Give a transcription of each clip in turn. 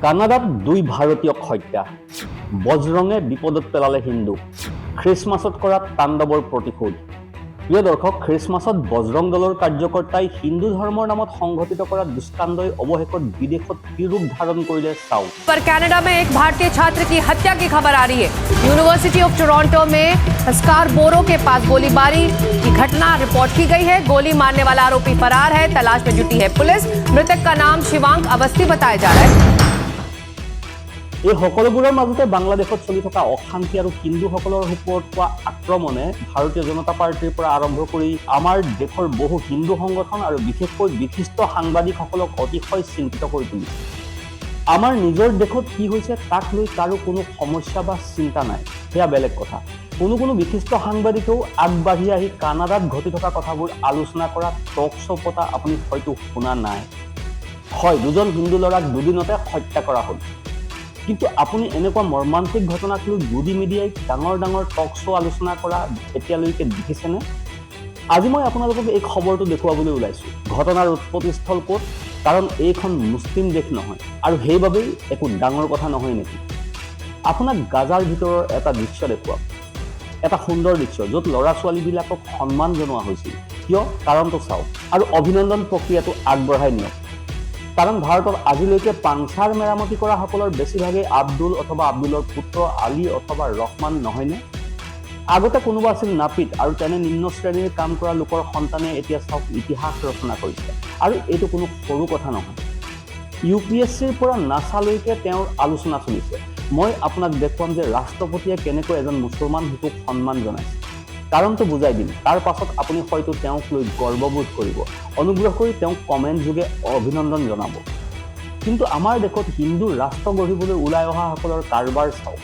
কানাডাত দুই ভাৰতীয়ক হত্যা, বজৰঙে বিপদত পেলালে হিন্দুক, খ্ৰীষ্টমাছত কৰা তাণ্ডৱৰ প্ৰতিশোধ। প্ৰিয় দৰ্শক, খ্ৰীষ্টমাছত বজৰং দলৰ কাৰ্যকৰ্তাই হিন্দু ধৰ্মৰ নামত সংঘটিত কৰা দুষ্কাণ্ডই অৱশেষত বিদেশত কি ৰূপ ধাৰণ কৰিলে চাওক। पर कनाडा में एक भारतीय छात्र की हत्या की खबर आ रही है। यूनिवर्सिटी ऑफ टोरंटो में स्कारबोरो के पास गोलीबारी की घटना रिपोर्ट की गई है। गोली मारने वाला आरोपी फरार है, तलाश में जुटी है पुलिस। मृतक का नाम शिवांक अवस्थी बताया जा रहा है। এই সকলোবোৰৰ মাজতে বাংলাদেশত চলি থকা অশান্তি আৰু হিন্দুসকলৰ ওপৰত হোৱা আক্ৰমণে ভাৰতীয় জনতা পাৰ্টিৰ পৰা আৰম্ভ কৰি আমাৰ দেশৰ বহু হিন্দু সংগঠন আৰু বিশেষকৈ বিশিষ্ট সাংবাদিকসকলক অতিশয় চিন্তিত কৰি তুলিছে। আমাৰ নিজৰ দেশত কি হৈছে তাক লৈ কাৰো কোনো সমস্যা বা চিন্তা নাই, সেয়া বেলেগ কথা। কোনো বিশিষ্ট সাংবাদিকেও আগবাঢ়ি আহি কানাডাত ঘটি থকা কথাবোৰ আলোচনা কৰা টক শ্ব' পতা আপুনি হয়তো শুনা নাই। হয়, দুজন হিন্দু ল'ৰাক দুদিনতে হত্যা কৰা হ'ল, কিন্তু আপুনি এনেকুৱা মৰ্মান্তিক ঘটনাক লৈ গুডি মিডিয়াই ডাঙৰ টক শ্ব' আলোচনা কৰা এতিয়ালৈকে দেখিছেনে? আজি মই আপোনালোকক এই খবৰটো দেখুৱাবলৈ ওলাইছোঁ। ঘটনাৰ উৎপত্তিস্থল ক'ত? কাৰণ এইখন মুছলিম দেশ নহয়, আৰু সেইবাবেই একো ডাঙৰ কথা নহয় নেকি? আপোনাক গাজাৰ ভিতৰৰ এটা দৃশ্য দেখুৱাম, এটা সুন্দৰ দৃশ্য য'ত ল'ৰা ছোৱালীবিলাকক সন্মান জনোৱা হৈছিল। কিয়? কাৰণটো চাওক আৰু অভিনন্দন প্ৰক্ৰিয়াটো আগবঢ়াই নিয়ক। কাৰণ ভাৰতত আজিলৈকে পাংচাৰ মেৰামতি কৰা সকলৰ বেছিভাগেই আব্দুল অথবা আব্দুলৰ পুত্ৰ আলী অথবা ৰহমান নহয়নে? আগতে কোনোবা আছিল নাপিত, আৰু তেনে নিম্ন শ্ৰেণীৰ কাম কৰা লোকৰ সন্তানে এতিয়া চাওক ইতিহাস ৰচনা কৰিছে। আৰু এইটো কোনো সৰু কথা নহয়। UPSCৰ পৰা নাছালৈকে তেওঁৰ আলোচনা চলিছে। মই আপোনাক দেখুৱাম যে ৰাষ্ট্ৰপতিয়ে কেনেকৈ এজন মুছলমান শিশুক সন্মান জনাইছে। কাৰণটো বুজাই দিম, তাৰ পাছত আপুনি হয়তো তেওঁক লৈ গৰ্ববোধ কৰিব। অনুগ্ৰহ কৰি তেওঁক কমেণ্ট যোগে অভিনন্দন জনাব। কিন্তু আমাৰ দেশত হিন্দু ৰাষ্ট্ৰ গঢ়িবলৈ ওলাই অহাসকলৰ কাৰবাৰ চাওক।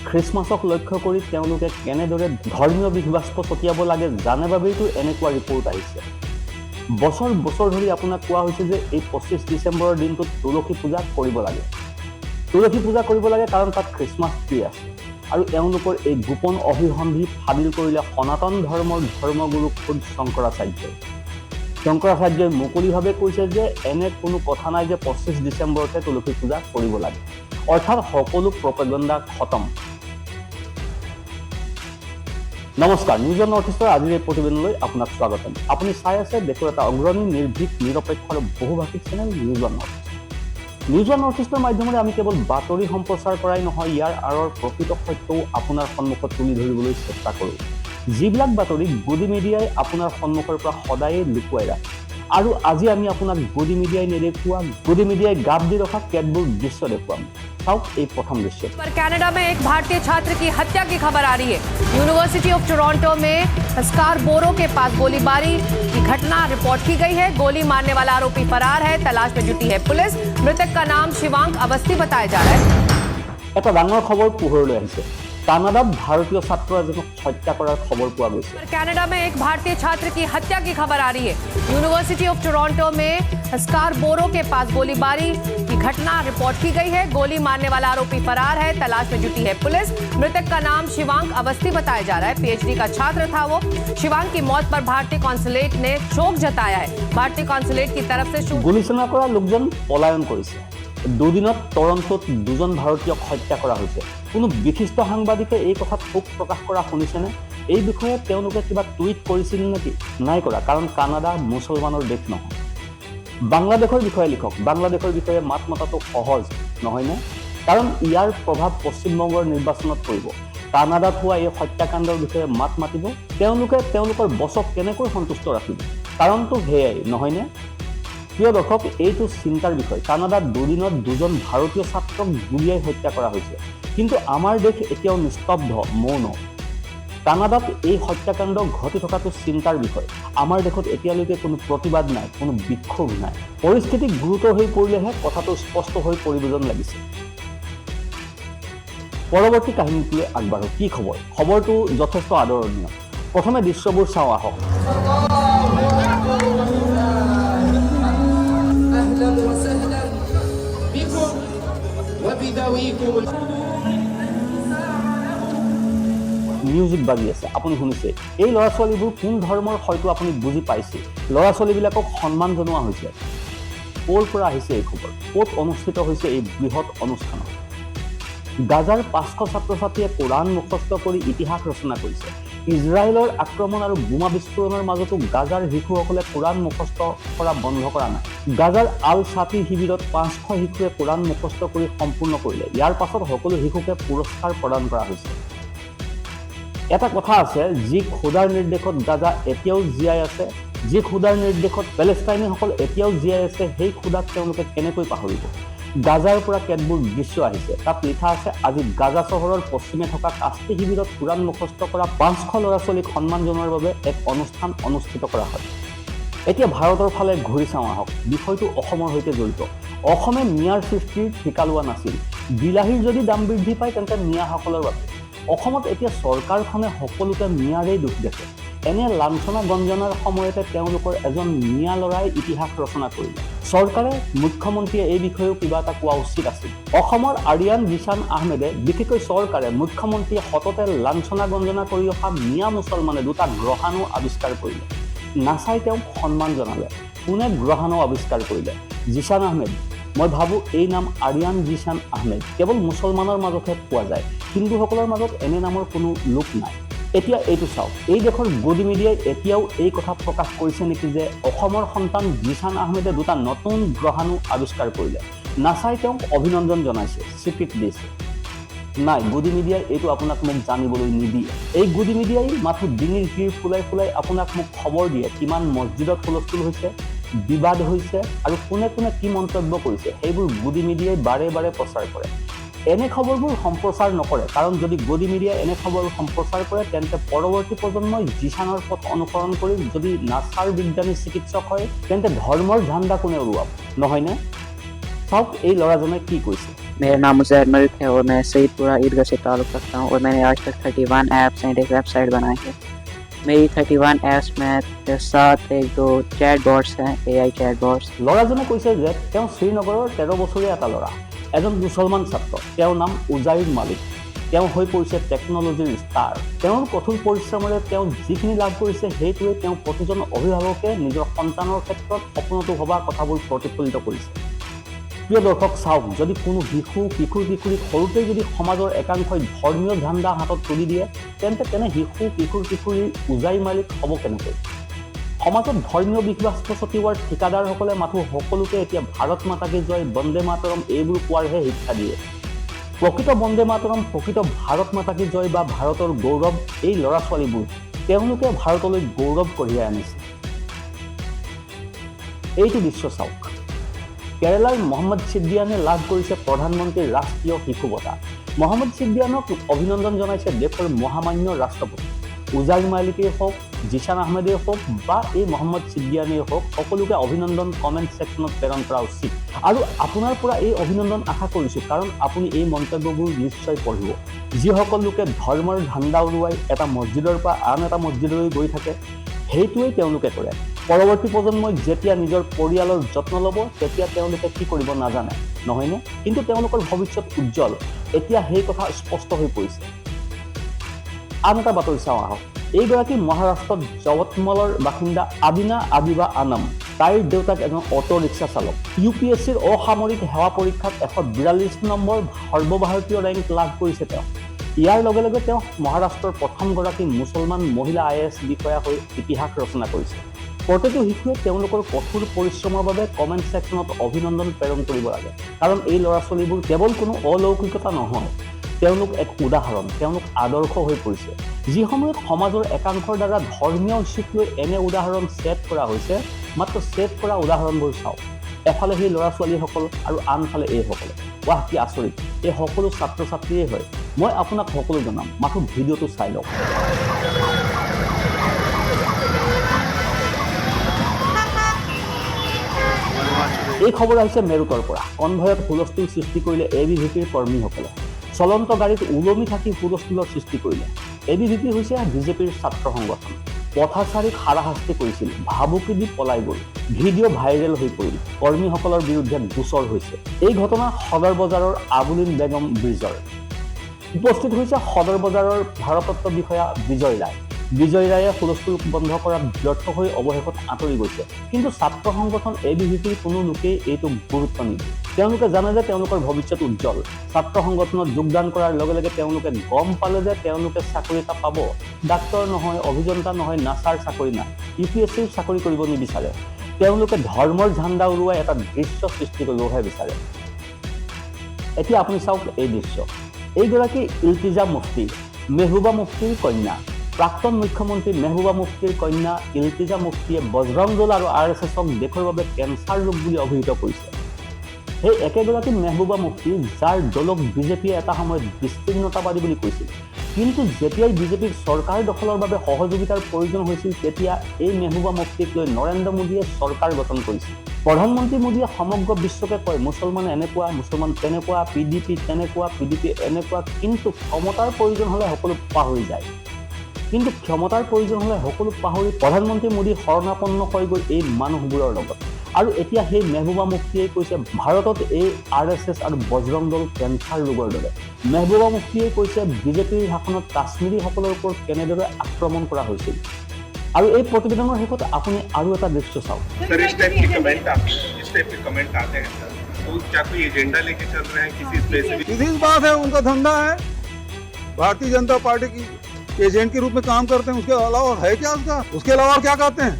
খ্ৰীষ্টমাছক লক্ষ্য কৰি তেওঁলোকে কেনেদৰে ধৰ্মীয় বিষ-বাষ্প ছটিয়াব লাগে জানে বাবেইতো এনেকুৱা ৰিপৰ্ট আহিছে। বছৰ ধৰি আপোনাক কোৱা হৈছে যে এই 25 ডিচেম্বৰৰ দিনটোত তুলসী পূজা কৰিব লাগে। তুলসী পূজা কৰিব লাগে কাৰণ তাত খ্ৰীষ্টমাছ ট্ৰী আছে। আৰু এওঁলোকৰ এই গোপন অভিসন্ধি ফাদিল কৰিলে সনাতন ধৰ্মৰ ধৰ্মগুৰু খোদ শংকৰাচাৰ্যই মুকলিভাৱে কৈছে যে এনে কোনো কথা নাই যে 25 ডিচেম্বৰতে তুলসী পূজা কৰিব লাগে। অৰ্থাৎ সকলো প্ৰপেগেণ্ডা খতম। নমস্কাৰ, নিউজ অন নৰ্থ ইষ্টৰ আজিৰ এই প্ৰতিবেদনলৈ আপোনাক স্বাগতম। আপুনি চাই আছে দেশৰ এটা অগ্ৰণী নিৰ্ভীক নিৰপেক্ষ আৰু বহুভাষিক channel news on north east. News on north ইষ্টৰ মাধ্যমেৰে আমি কেৱল বাতৰি সম্প্ৰচাৰ কৰাই নহয়, ইয়াৰ আঁৰৰ প্ৰকৃত সত্যও আপোনাৰ সন্মুখত তুলি ধৰিবলৈ চেষ্টা কৰোঁ। যিবিলাক বাতৰি গুডি মিডিয়াই আপোনাৰ সন্মুখৰ পৰা সদায়ে লুকুৱাই ৰাখে। আৰু আজি আমি আপোনাক গুডি মিডিয়াই নেদেখুওৱা, গুডি মিডিয়াই গাপ দি ৰখা কেতবোৰ দৃশ্য দেখুৱাম। চাওক এই প্ৰথম দৃশ্য। पर कनाडा में एक भारतीय छात्र की हत्या की खबर आ रही है। यूनिवर्सिटी ऑफ टोरंटो में स्कारबोरो के पास गोलीबारी की घटना रिपोर्ट की गई है। गोली मारने वाला आरोपी फरार है, तलाश में जुटी है पुलिस। मृतक का नाम शिवांक अवस्थी बताया जा रहा है। এটা ডাঙৰ খবৰ পোহৰলৈ আহিছে। কানাডাত ভাৰতীয় ছাত্ৰ এজনক হত্যা কৰাৰ খবৰ পোৱা গৈছে। पर कनाडा में एक भारतीय छात्र की हत्या की खबर आ रही है। यूनिवर्सिटी ऑफ टोरंटो में स्कारबोरो के पास गोलीबारी की घटना रिपोर्ट की गई है। गोली मारने वाला आरोपी फरार है, तलाश में जुटी है पुलिस। मृतक का नाम शिवांक अवस्थी बताया जा रहा है। PhD का छात्र था वो। शिवांक की मौत पर भारतीय कॉन्सुलेट ने शोक जताया है। भारतीय कॉन्सुलेट की तरफ से গুলীচালনা কৰা লোকজন পলায়ন কৰিছে। দুদিনত টৰন্টোত দুজন ভাৰতীয়ক হত্যা কৰা হৈছে। কোনো বিশিষ্ট সাংবাদিকে এই কথাত শোক প্ৰকাশ কৰা শুনিছেনে? এই বিষয়ে তেওঁলোকে কিবা টুইট কৰিছিল নেকি? নাই কৰা, কাৰণ কানাডা মুছলমানৰ দেশ নহয়। বাংলাদেশৰ বিষয়ে লিখক। বাংলাদেশৰ বিষয়ে মাত মতাটো সহজ নহয়নে? কাৰণ ইয়াৰ প্ৰভাৱ পশ্চিমবংগৰ নিৰ্বাচনত পৰিব। কানাডাত হোৱা এই হত্যাকাণ্ডৰ বিষয়ে মাত মাতিব তেওঁলোকে তেওঁলোকৰ বছক কেনেকৈ সন্তুষ্ট ৰাখিব? কাৰণটো সেয়াই নহয়নে? প্ৰিয় দৰ্শক, এইটো চিন্তাৰ বিষয়। কানাডাত দুদিনত দুজন ভাৰতীয় ছাত্ৰক গুলীয়াই হত্যা কৰা হৈছে, কিন্তু আমাৰ দেশ এতিয়াও নিস্তব্ধ, মৌন। কানাডাত এই হত্যাকাণ্ড ঘটি থকাটো চিন্তাৰ বিষয়। আমাৰ দেশত এতিয়ালৈকে কোনো প্ৰতিবাদ নাই, কোনো বিক্ষোভ নাই। পৰিস্থিতি গুৰুতৰ হৈ পৰিলেহে কথাটো স্পষ্ট হৈ পৰিব যেন লাগিছে। পৰৱৰ্তী কাহিনীটোলৈ আগবাঢ়ো। কি খবৰ? খবৰটো যথেষ্ট আদৰণীয়। প্ৰথমে দৃশ্যবোৰ চাওঁ আহক। মিউজিক বাজি আছে, আপুনি শুনিছে। এই ল'ৰা ছোৱালীবোৰ কোন ধৰ্মৰ হয়তো আপুনি বুজি পাইছে। ল'ৰা ছোৱালীবিলাকক সন্মান জনোৱা হৈছে। ক'ৰ পৰা আহিছে এই খবৰ, ক'ত অনুষ্ঠিত হৈছে এই বৃহৎ অনুষ্ঠান। গাজাৰ 500 ছাত্ৰ ছাত্ৰীয়ে কোৰাণ মুখস্থ কৰি ইতিহাস ৰচনা কৰিছে। ইজৰাইলৰ আক্ৰমণ আৰু বোমা বিস্ফোৰণৰ মাজতো গাজাৰ শিশুসকলে কোৰাণ মুখস্থ কৰা বন্ধ কৰা নাই। গাজাৰ আল ছাতি শিবিৰত 500 শিশুৱে কোৰাণ মুখস্থ কৰি সম্পূৰ্ণ কৰিলে। ইয়াৰ পাছত সকলো শিশুকে পুৰস্কাৰ প্ৰদান কৰা হৈছে। এটা কথা আছে, যি খোদাৰ নিৰ্দেশত গাজা এতিয়াও জীয়াই আছে, যি খোদাৰ নিৰ্দেশত পেলেষ্টাইনীসকল এতিয়াও জীয়াই আছে, সেই খোদাক তেওঁলোকে কেনেকৈ পাহৰিব। গাজাৰ পৰা কেতবোৰ দৃশ্য আহিছে। তাত লিখা আছে, আজি গাজা চহৰৰ পশ্চিমে থকা কাস্তি শিবিৰত কোৰাণ মুখস্থ কৰা 500 ল'ৰা ছোৱালীক সন্মান জনোৱাৰ বাবে এক অনুষ্ঠান অনুষ্ঠিত কৰা হয়। এতিয়া ভাৰতৰ ফালে ঘূৰি চাওঁ আহক। বিষয়টো অসমৰ সৈতে জড়িত। অসমে মিয়াৰ সৃষ্টিৰ ঠিকা লোৱা নাছিল। বিলাহীৰ যদি দাম বৃদ্ধি পায় তেন্তে মিয়াসকলৰ বাবে। অসমত এতিয়া চৰকাৰখনে সকলোকে মিয়াৰেই দুখ দেখে। এনে লাঞ্ছনা গঞ্জনাৰ সময়তে তেওঁলোকৰ এজন মিয়া ল'ৰাই ইতিহাস ৰচনা কৰিলে। চৰকাৰে, মুখ্যমন্ত্ৰীয়ে এই বিষয়েও কিবা এটা কোৱা উচিত আছিল। অসমৰ আৰিয়ান জিছান আহমেদে, বিশেষকৈ চৰকাৰে, মুখ্যমন্ত্ৰীয়ে সততে লাঞ্ছনা গঞ্জনা কৰি অহা মিয়া মুছলমানে দুটা গ্ৰহাণু আৱিষ্কাৰ কৰিলে। নাচাই তেওঁক সন্মান জনালে। কোনে গ্ৰহাণু আৱিষ্কাৰ কৰিলে? জিছান আহমেদ। মই ভাবোঁ এই নাম আৰিয়ান জিছান আহমেদ কেৱল মুছলমানৰ মাজতহে পোৱা যায়। হিন্দুসকলৰ মাজত এনে নামৰ কোনো লোক নাই। এতিয়া এইটো চাওক, এই দেশৰ গদি মিডিয়াই এতিয়াও এই কথা প্ৰকাশ কৰিছে নেকি যে অসমৰ সন্তান জিছান আহমেদে দুটা নতুন গ্ৰহাণু আৱিষ্কাৰ কৰিলে। নাচাই তেওঁক অভিনন্দন জনাইছে, স্বীকৃতি দিছে। নাই, গদি মিডিয়াই এইটো আপোনাক মোক জানিবলৈ নিদিয়ে। এই গদি মিডিয়াই মাথো ডিঙিৰ শিৰ ফুলাই ফুলাই আপোনাক মোক খবৰ দিয়ে কিমান মছজিদত হুলস্থুল হৈছে, বিবাদ হৈছে আৰু কোনে কোনে কি মন্তব্য কৰিছে। সেইবোৰ গদি মিডিয়াই বাৰে বাৰে প্ৰচাৰ কৰে। এনে খবৰবোৰ সম্প্ৰচাৰ নকৰে, কাৰণ যদি গদি মিডিয়াই এনে খবৰ সম্প্ৰচাৰ কৰে তেন্তে পৰৱৰ্তী প্ৰজন্মই জিছানৰ পথ অনুসৰণ কৰি যদি নাচাৰ বিজ্ঞানী চিকিৎসক হয় তেন্তে ধৰ্মৰ ঝাণ্ডা কোনে উৰুৱাব, নহয়নে? চাওক এই ল'ৰাজনে কি কৈছে। मेरा नाम मुजैर मलिक है और मैं सईदपुरा ईदगाह से ताल्लुक़ रखता हूँ और मैंने आज तक 31 ऐप्स एंड एक वेबसाइट बनाई है। मेरी 31 ऐप्स में 7 चैट बॉट्स हैं, AI चैट बॉट्स। ল'ৰাজনে কৈছে যে তেওঁ শ্ৰীনগৰৰ 13 বছৰীয়া এটা ল'ৰা, এজন মুছলমান ছাত্ৰ। তেওঁৰ নাম উজাইৰ মালিক। তেওঁ হৈ পৰিছে টেকন'লজিৰ ষ্টাৰ। তেওঁৰ কঠোৰ পৰিশ্ৰমেৰে তেওঁ যিখিনি লাভ কৰিছে সেইটোৱে তেওঁ প্ৰতিজন অভিভাৱকে নিজৰ সন্তানৰ ক্ষেত্ৰত সপোনতো ভবা কথাবোৰ প্ৰতিফলিত কৰিছে। প্ৰিয় দৰ্শক, চাওক, যদি কোনো কিশোৰ কিশোৰীক সৰুতেই যদি সমাজৰ একাংশই ধৰ্মীয় ঝাণ্ডা হাতত তুলি দিয়ে তেন্তে তেনে কিশোৰীৰ উজাইৰ মালিক হ'ব কেনেকৈ? সমাজত ধৰ্মীয় বিশ্বাস ছটিওৱাৰ ঠিকাদাৰসকলে মাথো সকলোকে এতিয়া ভাৰত মাতা কি জয়, বন্দে মাতৰম এইবোৰ কোৱাৰহে শিক্ষা দিয়ে। প্ৰকৃত বন্দে মাতৰম, প্ৰকৃত ভাৰত মাতা কি জয় বা ভাৰতৰ গৌৰৱ এই ল'ৰা ছোৱালীবোৰ, তেওঁলোকে ভাৰতলৈ গৌৰৱ কঢ়িয়াই আনিছে। এইটো দৃশ্য চাওক। কেৰালাৰ মহম্মদ ছিদ্দিয়ানে লাভ কৰিছে প্ৰধানমন্ত্ৰীৰ ৰাষ্ট্ৰীয় শিশু বঁটা। মহম্মদ ছিদ্দিয়ানক অভিনন্দন জনাইছে দেশৰ মহামান্য ৰাষ্ট্ৰপতি। উজাইৰ মালিকেই হওক, জিছান আহমেদেই হওক বা এই মহম্মদ ছিদ্দিয়ানেই হওক, সকলোকে অভিনন্দন কমেণ্ট ছেকশ্যনত প্ৰেৰণ কৰা উচিত। আৰু আপোনাৰ পৰা এই অভিনন্দন আশা কৰিছোঁ, কাৰণ আপুনি এই মন্তব্যবোৰ নিশ্চয় পঢ়িব। যিসকল লোকে ধৰ্মৰ ঝাণ্ডা উৰুৱাই এটা মছজিদৰ পৰা আন এটা মছজিদলৈ গৈ থাকে, সেইটোৱেই তেওঁলোকে কৰে। পৰৱৰ্তী প্ৰজন্মই যেতিয়া নিজৰ পৰিয়ালৰ যত্ন ল'ব তেতিয়া তেওঁলোকে কি কৰিব নাজানে, নহয়নে? কিন্তু তেওঁলোকৰ ভৱিষ্যত উজ্জ্বল। এতিয়া সেই কথা স্পষ্ট হৈ পৰিছে। আন এটা বাতৰি চাওঁ আহক। এইগৰাকী মহাৰাষ্ট্ৰত যৱতমলৰ বাসিন্দা আদিনা আদিবা আনাম। তাইৰ দেউতাক এজন অটো ৰিক্সা চালক। UPSCৰ অসামৰিক সেৱা পৰীক্ষাত 142 নম্বৰ সৰ্বভাৰতীয় ৰেংক লাভ কৰিছে তেওঁ। ইয়াৰ লগে লগে তেওঁ মহাৰাষ্ট্ৰৰ প্ৰথমগৰাকী মুছলমান মহিলা IAS বিষয়া হৈ ইতিহাস ৰচনা কৰিছে। প্ৰতিটো শিশুৱে তেওঁলোকৰ কঠোৰ পৰিশ্ৰমৰ বাবে কমেণ্ট ছেকশ্যনত অভিনন্দন প্ৰেৰণ কৰিব লাগে, কাৰণ এই ল'ৰা ছোৱালীবোৰ কেৱল কোনো অলৌকিকতা নহয়, তেওঁলোক এক উদাহৰণ, তেওঁলোক আদৰ্শ হৈ পৰিছে। যি সময়ত সমাজৰ একাংশৰ দ্বাৰা ধৰ্মীয় ইচ্ছুক লৈ এনে উদাহৰণ ছেট কৰা হৈছে, মাত্ৰ ছেট কৰা উদাহৰণবোৰ চাওক। এফালে সেই ল'ৰা ছোৱালীসকল আৰু আনফালে এইসকলে। ৱাহ, কি আচৰিত! এই সকলো ছাত্ৰ ছাত্ৰীয়ে হয়। মই আপোনাক সকলো জনাম, মাথো ভিডিঅ'টো চাই লওক। এই খবৰ আহিছে মেৰুতৰ পৰা। কনভয়ত হুলস্থুল সৃষ্টি কৰিলে ABVPৰ কৰ্মীসকলে। চলন্ত গাড়ীত ওলমি থাকি হুলস্থুলৰ সৃষ্টি কৰিলে। ABVP হৈছে বিজেপিৰ ছাত্ৰ সংগঠন। পথাচাৰীক হাৰাশাস্তি কৰিছিল, ভাবুকি দি পলাই গ'ল। ভিডিঅ' ভাইৰেল হৈ পৰিল। কৰ্মীসকলৰ বিৰুদ্ধে গোচৰ হৈছে। এই ঘটনা সদৰ বজাৰৰ আবুলিন বেগম ব্ৰিজৰ। উপস্থিত হৈছে সদৰ বজাৰৰ ভাৰতত্ব বিষয়া বিজয় ৰায়। বিজয় ৰায়ে হুলস্থুল বন্ধ কৰাত ব্যৰ্থ হৈ অৱশেষত আঁতৰি গৈছে। কিন্তু ছাত্ৰ সংগঠন ABVPৰ কোনো লোকেই এইটো গুৰুত্ব নিদিয়ে। তেওঁলোকে জানে যে তেওঁলোকৰ ভৱিষ্যত উজ্জ্বল। ছাত্ৰ সংগঠনত যোগদান কৰাৰ লগে লগে তেওঁলোকে গম পালে যে তেওঁলোকে চাকৰি এটা পাব। ডাক্তৰ নহয়, অভিযন্তা নহয়, নাছাৰ চাকৰি নাই, UPSCৰ চাকৰি কৰিব নিবিচাৰে। তেওঁলোকে ধৰ্মৰ ঝাণ্ডা উৰুৱাই এটা দৃশ্য সৃষ্টি কৰিবহে বিচাৰে। এতিয়া আপুনি চাওক এই দৃশ্য। এইগৰাকী ইলতিজা মুফতি, মেহবুবা মুফতিৰ কন্যা। প্ৰাক্তন মুখ্যমন্ত্ৰী মেহবুবা মুফতিৰ কন্যা ইলতিজা মুফতিয়ে বজৰং দল আৰু RSSক দেশৰ বাবে কেঞ্চাৰ ৰোগ বুলি অভিহিত কৰিছে। সেই একেগৰাকী মেহবুবা মুফতি যাৰ দলক বিজেপিয়ে এটা সময়ত বিচ্ছিন্নতাবাদী বুলি কৈছিল। কিন্তু যেতিয়াই বিজেপিৰ চৰকাৰ দখলৰ বাবে সহযোগিতাৰ প্ৰয়োজন হৈছিল তেতিয়া এই মেহবুবা মুফতিক লৈ নৰেন্দ্ৰ মোদীয়ে চৰকাৰ গঠন কৰিছিল। প্ৰধানমন্ত্ৰী মোদীয়ে সমগ্ৰ বিশ্বকে কয় মুছলমান এনেকুৱা, মুছলমান তেনেকুৱা, PDP তেনেকুৱা, PDP এনেকুৱা, কিন্তু ক্ষমতাৰ প্ৰয়োজন হ'লে সকলো পাহৰি যায়। কিন্তু ক্ষমতাৰ প্ৰয়োজন হ'লে সকলো পাহৰি প্ৰধানমন্ত্ৰী মোদী শৰণাপন্ন হৈ গ'ল এই মানুহবোৰৰ লগত। আৰু এতিয়া সেই মেহবুবা মুফতিয়ে কৈছে ভাৰতত এই RSS আৰু বজৰং দল কেঞ্চাৰ ৰোগৰ দৰে। মেহবুবা মুফতিয়ে কৈছে বিজেপিৰ শাসনত কাশ্মীৰীসকলৰ ওপৰত কেনেদৰে আক্ৰমণ কৰা হৈছিল। আৰু এই প্ৰতিবেদনৰ শেষত আপুনি আৰু এটা দৃশ্য চাওক। सर इस टाइप के कमेंट आते हैं सर, तो क्या कोई एजेंडा लेके चल रहे हैं किसी स्पेसिफिक? सीधी सी बात है, उनका धंधा है। भारतीय जनता पार्टी की एजेंट के रूप में काम करते हैं, उसके अलावा है क्या उसके अलावा क्या कहते हैं?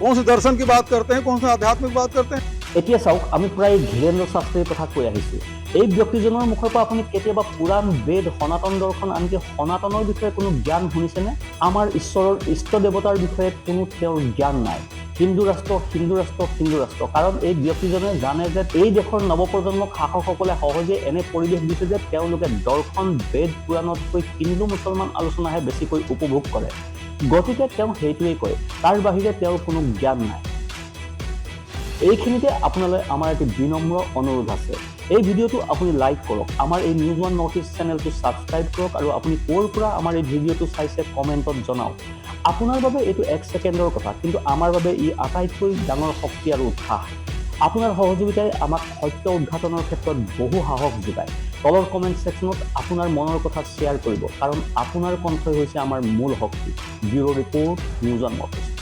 कौन से दर्शन की बात करते हैं, कौन से आध्यात्मिक बात करते हैं? এতিয়া চাওক, আমি প্ৰায় ধীৰেন্দ্ৰ শাস্ত্ৰীৰ কথা কৈ আহিছোঁ। এই ব্যক্তিজনৰ মুখৰ পৰা আপুনি কেতিয়াবা পুৰাণ, বেদ, সনাতন দৰ্শন, আনকি সনাতনৰ বিষয়ে কোনো জ্ঞান শুনিছেনে? আমাৰ ঈশ্বৰৰ ইষ্ট দেৱতাৰ বিষয়ে কোনো তেওঁৰ জ্ঞান নাই। হিন্দু ৰাষ্ট্ৰ, হিন্দু ৰাষ্ট্ৰ, হিন্দু ৰাষ্ট্ৰ। কাৰণ এই ব্যক্তিজনে জানে যে এই দেশৰ নৱপ্ৰজন্মক শাসকসকলে সহজে এনে পৰিৱেশ দিছে যে তেওঁলোকে দৰ্শন, বেদ, পুৰাণতকৈ হিন্দু মুছলমান আলোচনাহে বেছিকৈ উপভোগ কৰে। গতিকে তেওঁ সেইটোৱেই কয়, তাৰ বাহিৰে তেওঁৰ কোনো জ্ঞান নাই। এইখিনিতে আপোনালৈ আমাৰ এটি বিনম্ৰ অনুৰোধ আছে। এই ভিডিঅ'টো আপুনি লাইক কৰক, আমাৰ এই নিউজ ওৱান নৰ্থ ইষ্ট চেনেলটো ছাবস্ক্ৰাইব কৰক, আৰু আপুনি ক'ৰ পৰা আমাৰ এই ভিডিঅ'টো চাইছে কমেণ্টত জনাওক। আপোনাৰ বাবে এইটো 1 ছেকেণ্ডৰ কথা, কিন্তু আমাৰ বাবে ই আটাইতকৈ ডাঙৰ শক্তি আৰু উৎসাহ। আপোনাৰ সহযোগিতাই আমাক সত্য উদ্ঘাটনৰ ক্ষেত্ৰত বহু সাহস যোগায়। তলৰ কমেণ্ট ছেকশ্যনত আপোনাৰ মনৰ কথা শ্বেয়াৰ কৰিব, কাৰণ আপোনাৰ কণ্ঠই হৈছে আমাৰ মূল শক্তি। Bureau' report, news one north east.